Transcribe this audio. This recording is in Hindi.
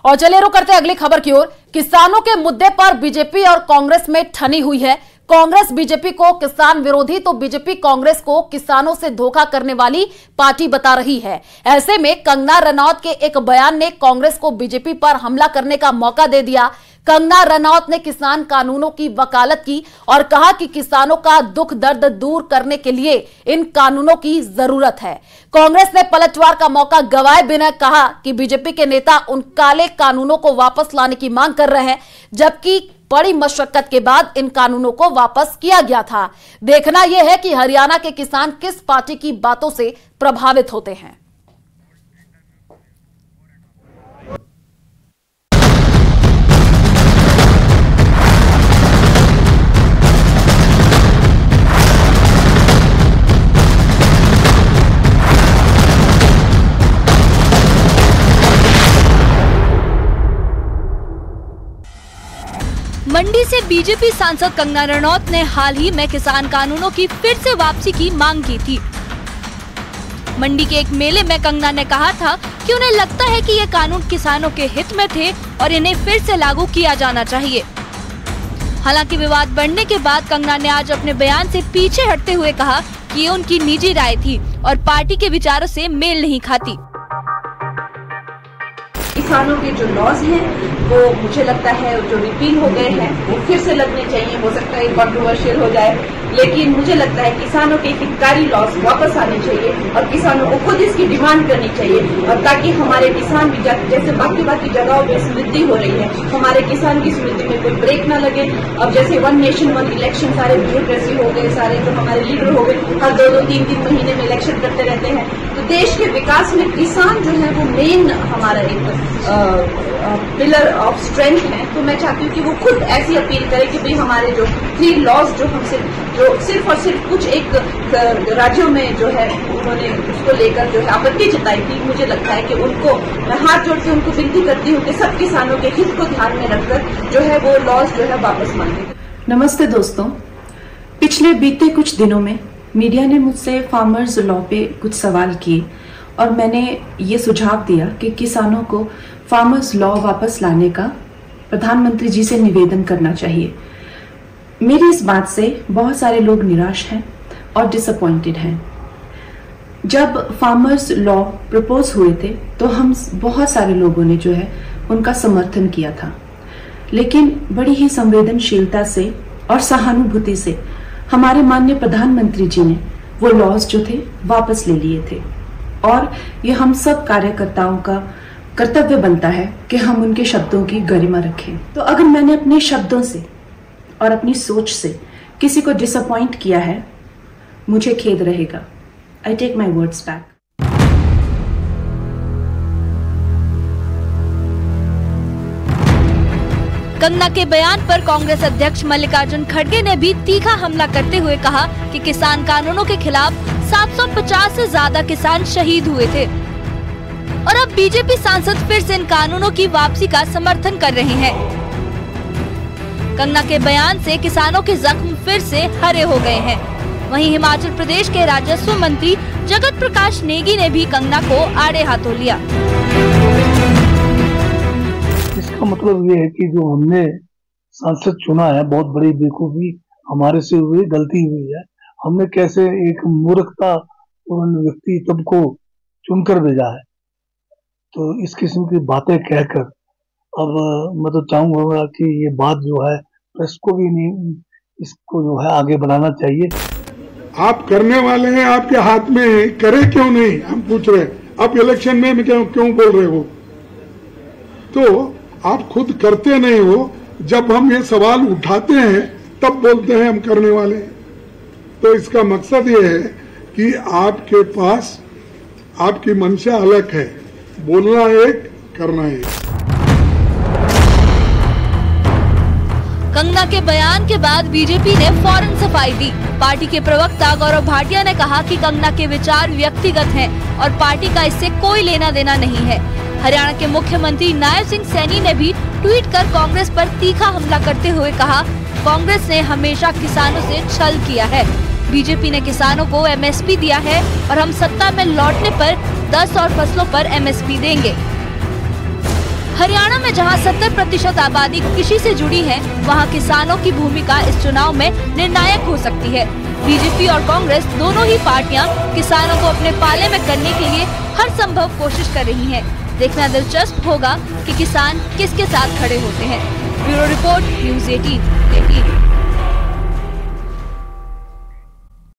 और चलिए रुक करते अगली खबर की ओर। किसानों के मुद्दे पर बीजेपी और कांग्रेस में ठनी हुई है। कांग्रेस बीजेपी को किसान विरोधी तो बीजेपी कांग्रेस को किसानों से धोखा करने वाली पार्टी बता रही है। ऐसे में कंगना रनौत के एक बयान ने कांग्रेस को बीजेपी पर हमला करने का मौका दे दिया। कंगना रनौत ने किसान कानूनों की वकालत की और कहा कि किसानों का दुख दर्द दूर करने के लिए इन कानूनों की जरूरत है। कांग्रेस ने पलटवार का मौका गंवाए बिना कहा कि बीजेपी के नेता उन काले कानूनों को वापस लाने की मांग कर रहे हैं, जबकि बड़ी मशक्कत के बाद इन कानूनों को वापस किया गया था। देखना यह है कि हरियाणा के किसान किस पार्टी की बातों से प्रभावित होते हैं। मंडी से बीजेपी सांसद कंगना रनौत ने हाल ही में किसान कानूनों की फिर से वापसी की मांग की थी। मंडी के एक मेले में कंगना ने कहा था कि उन्हें लगता है कि ये कानून किसानों के हित में थे और इन्हें फिर से लागू किया जाना चाहिए। हालांकि विवाद बढ़ने के बाद कंगना ने आज अपने बयान से पीछे हटते हुए कहा कि ये उनकी निजी राय थी और पार्टी के विचारों से मेल नहीं खाती। किसानों के जो लॉज हैं वो मुझे लगता है जो रिपील हो गए हैं वो फिर से लगने चाहिए। हो सकता है कॉन्ट्रोवर्शियल हो जाए, लेकिन मुझे लगता है किसानों के हितकारी लॉज वापस आने चाहिए और किसानों को खुद इसकी डिमांड करनी चाहिए, और ताकि हमारे किसान भी जैसे बाकी जगहों पे समृद्धि हो रही है, हमारे किसान की समृद्धि में कोई ब्रेक ना लगे। अब जैसे 1 नेशन 1 इलेक्शन सारे ब्यूरोक्रेसी हो गए, सारे जो हमारे लीडर हो गए हर 2-3 महीने में इलेक्शन करते रहते हैं, तो देश के विकास में किसान जो है वो मेन हमारा एक पिलर ऑफ स्ट्रेंथ है। तो मैं चाहती हूँ कि वो खुद ऐसी अपील करे कि भाई हमारे जो 3 लॉज जो हमसे जो सिर्फ और सिर्फ कुछ एक राज्यों में जो है उन्होंने उसको लेकर जो है आपत्ति जताई थी, मुझे लगता है कि उनको मैं हाथ जोड़ के उनको विनती करती हूँ कि सब किसानों के हित को ध्यान में रखकर जो है वो लॉज जो है वापस मांगे। नमस्ते दोस्तों, पिछले बीते कुछ दिनों में मीडिया ने मुझसे फार्मर्स लॉ पे कुछ सवाल किए और मैंने ये सुझाव दिया कि किसानों को फार्मर्स लॉ वापस लाने का प्रधानमंत्री जी से निवेदन करना चाहिए। मेरी इस बात से बहुत सारे लोग निराश हैं और डिसअपॉइंटेड हैं। जब फार्मर्स लॉ प्रपोज हुए थे तो हम बहुत सारे लोगों ने जो है उनका समर्थन किया था, लेकिन बड़ी ही संवेदनशीलता से और सहानुभूति से हमारे माननीय प्रधानमंत्री जी ने वो लॉज जो थे वापस ले लिए थे, और ये हम सब कार्यकर्ताओं का कर्तव्य बनता है कि हम उनके शब्दों की गरिमा रखें। तो अगर मैंने अपने शब्दों से और अपनी सोच से किसी को डिसअपॉइंट किया है, मुझे खेद रहेगा। I take my words back. Kangana के बयान पर कांग्रेस अध्यक्ष मल्लिकार्जुन खड़गे ने भी तीखा हमला करते हुए कहा कि किसान कानूनों के खिलाफ 750 से ज्यादा किसान शहीद हुए थे और अब बीजेपी सांसद फिर से इन कानूनों की वापसी का समर्थन कर रहे हैं। कंगना के बयान से किसानों के जख्म फिर से हरे हो गए हैं। वहीं हिमाचल प्रदेश के राजस्व मंत्री जगत प्रकाश नेगी ने भी कंगना को आड़े हाथों लिया। इसका मतलब ये है कि जो हमने सांसद चुना है, बहुत बड़ी बेवकूफी हमारे से हुई, गलती हुई है। हमने कैसे एक मूर्खता पूर्ण व्यक्ति तब को चुनकर भेजा है। तो इस किस्म की बातें कहकर अब मैं तो चाहूंगा कि ये बात जो है प्रेस को भी नहीं, इसको जो है आगे बढ़ाना चाहिए। आप करने वाले हैं, आपके हाथ में है, करे क्यों नहीं हम पूछ रहे हैं। आप इलेक्शन में क्यों बोल रहे हो? तो आप खुद करते नहीं हो, जब हम ये सवाल उठाते हैं तब बोलते हैं हम करने वाले हैं। तो इसका मकसद ये है कि आपके पास आपकी मंशा अलग है, बोलना एक, करना एक। कंगना के बयान के बाद बीजेपी ने फौरन सफाई दी। पार्टी के प्रवक्ता गौरव भाटिया ने कहा कि कंगना के विचार व्यक्तिगत हैं और पार्टी का इससे कोई लेना देना नहीं है। हरियाणा के मुख्यमंत्री नायब सिंह सैनी ने भी ट्वीट कर कांग्रेस पर तीखा हमला करते हुए कहा, कांग्रेस ने हमेशा किसानों से छल किया है। बीजेपी ने किसानों को एमएसपी दिया है और हम सत्ता में लौटने पर 10 और फसलों पर एमएसपी देंगे। हरियाणा में जहां 70% आबादी कृषि से जुड़ी है, वहां किसानों की भूमिका इस चुनाव में निर्णायक हो सकती है। बीजेपी और कांग्रेस दोनों ही पार्टियां किसानों को अपने पाले में करने के लिए हर संभव कोशिश कर रही हैं। देखना दिलचस्प होगा कि किसान किसके साथ खड़े होते हैं। Bureau report, news 18।